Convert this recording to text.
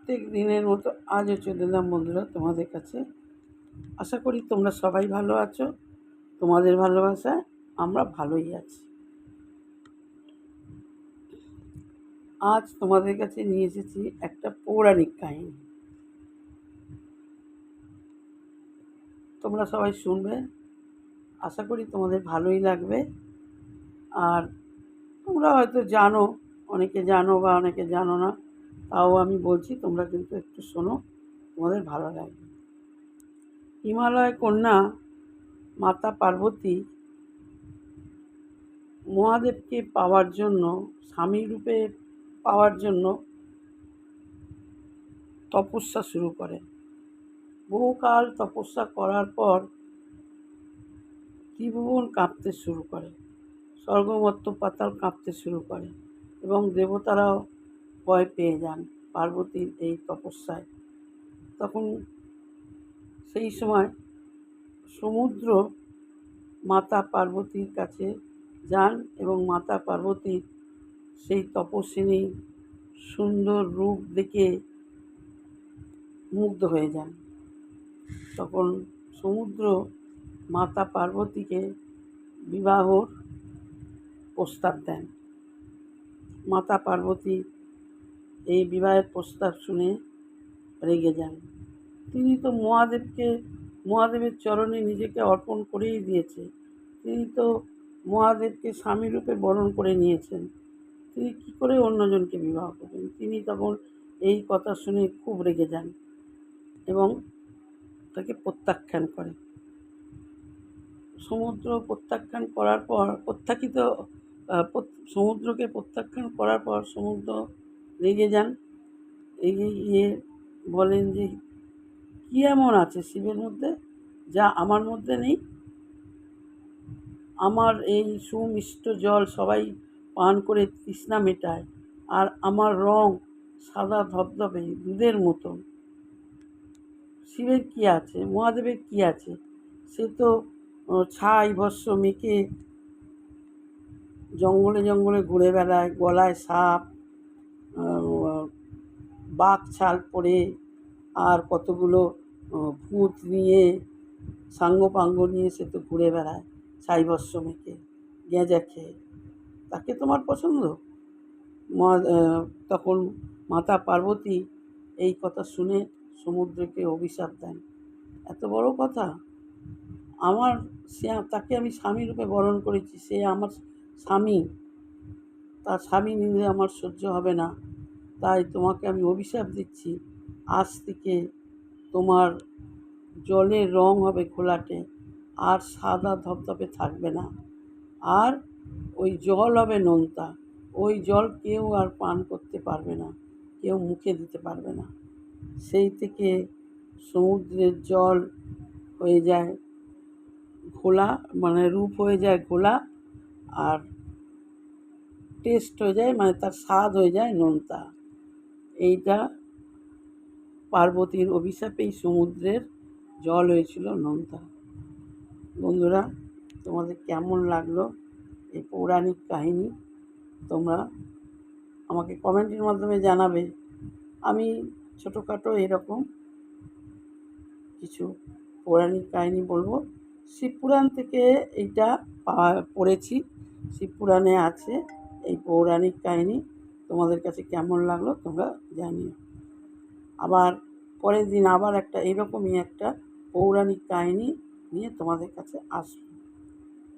প্রত্যেক দিনের মতো আজও চলে এলাম বন্ধুরা তোমাদের কাছে। আশা করি তোমরা সবাই ভালো আছো। তোমাদের ভালোবাসায় আমরা ভালোই আছি। আজ তোমাদের কাছে নিয়ে এসেছি একটা পৌরাণিক কাহিনী। তোমরা সবাই শুনবে, আশা করি তোমাদের ভালোই লাগবে। আর তোমরা হয়তো জানো, অনেকে জানো বা অনেকে জানো না, তাও আমি বলছি, তোমরা কিন্তু একটু শোনো, তোমাদের ভালো লাগবে। হিমালয় কন্যা মাতা পার্বতী মহাদেবকে পাওয়ার জন্য, স্বামী রূপে পাওয়ার জন্য তপস্যা শুরু করেন। বহুকাল তপস্যা করার পর ত্রিভুবন কাঁপতে শুরু করে, স্বর্গমর্ত্য পাতাল কাঁপতে শুরু করে এবং দেবতারাও ভয় পেয়ে যান পার্বতীর এই তপস্যায়। তখন সেই সময় সমুদ্র মাতা পার্বতীর কাছে যান এবং মাতা পার্বতীর সেই তপস্বিনী সুন্দর রূপ দেখে মুগ্ধ হয়ে যান। তখন সমুদ্র মাতা পার্বতীকে বিবাহর প্রস্তাব দেন। মাতা পার্বতী এই বিবাহের প্রস্তাব শুনে রেগে যান। তিনি তো মহাদেবের চরণে নিজেকে অর্পণ করেই দিয়েছে। তিনি তো মহাদেবকে স্বামী রূপে বরণ করে নিয়েছেন, তিনি কী করে অন্যজনকে বিবাহ করবেন। তিনি তখন এই কথা শুনে খুব রেগে যান এবং তাকে প্রত্যাখ্যান করে। সমুদ্র প্রত্যাখ্যান করার পর সমুদ্রকে প্রত্যাখ্যান করার পর সমুদ্র রেগে যান। রেগে গিয়ে বলেন যে, কী এমন আছে শিবের মধ্যে যা আমার মধ্যে নেই? আমার এই সুমিষ্ট জল সবাই পান করে তৃষ্ণা মেটায়, আর আমার রং সাদা ধবধবে দুধের মতন। শিবের কী আছে, মহাদেবের কী আছে? সে তো ছাই ভস্ম মেখে জঙ্গলে জঙ্গলে ঘুরে বেড়ায়, গলায় সাপ, বাঘ ছাল পরে, আর কতগুলো ভূত নিয়ে, সাঙ্গপাঙ্গ নিয়ে সে তো ঘুরে বেড়ায় ছাই ভস্ম মেখে, গেঁজা খেয়ে। তাকে তোমার পছন্দ? তখন মাতা পার্বতী এই কথা শুনে সমুদ্রকে অভিশাপ দেন। এত বড় কথা! তাকে আমি স্বামী রূপে বরণ করেছি, সে আমার স্বামী, তার স্বামী নিলে আমার সহ্য হবে না। তাই তোমাকে আমি অভিশাপ দিচ্ছি, আজ থেকে তোমার জলের রং হবে ঘোলাটে, আর সাদা ধবধবে থাকবে না, আর ওই জল হবে নোনতা। ওই জল কেউ আর পান করতে পারবে না, কেউ মুখে দিতে পারবে না। সেই থেকে সমুদ্রের জল হয়ে যায় ঘোলা, মানে রূপ হয়ে যায় ঘোলা, আর টেস্ট হয়ে যায়, মানে তার স্বাদ হয়ে যায় নোনতা। এইটা পার্বতীর অভিশাপেই সমুদ্রের জল হয়েছিল নোনতা। বন্ধুরা, তোমাদের কেমন লাগলো এই পৌরাণিক কাহিনী তোমরা আমাকে কমেন্টের মাধ্যমে জানাবে। আমি ছোটোখাটো এরকম কিছু পৌরাণিক কাহিনী বলবো। শিবপুরাণ থেকে এইটা পড়েছি, শিবপুরাণে আছে এই পৌরাণিক কাহিনী। তোমাদের কাছে কেমন লাগলো তোমরা জানিও। আবার পরের দিন আবার একটা এরকমই একটা পৌরাণিক কাহিনী নিয়ে তোমাদের কাছে আসবো।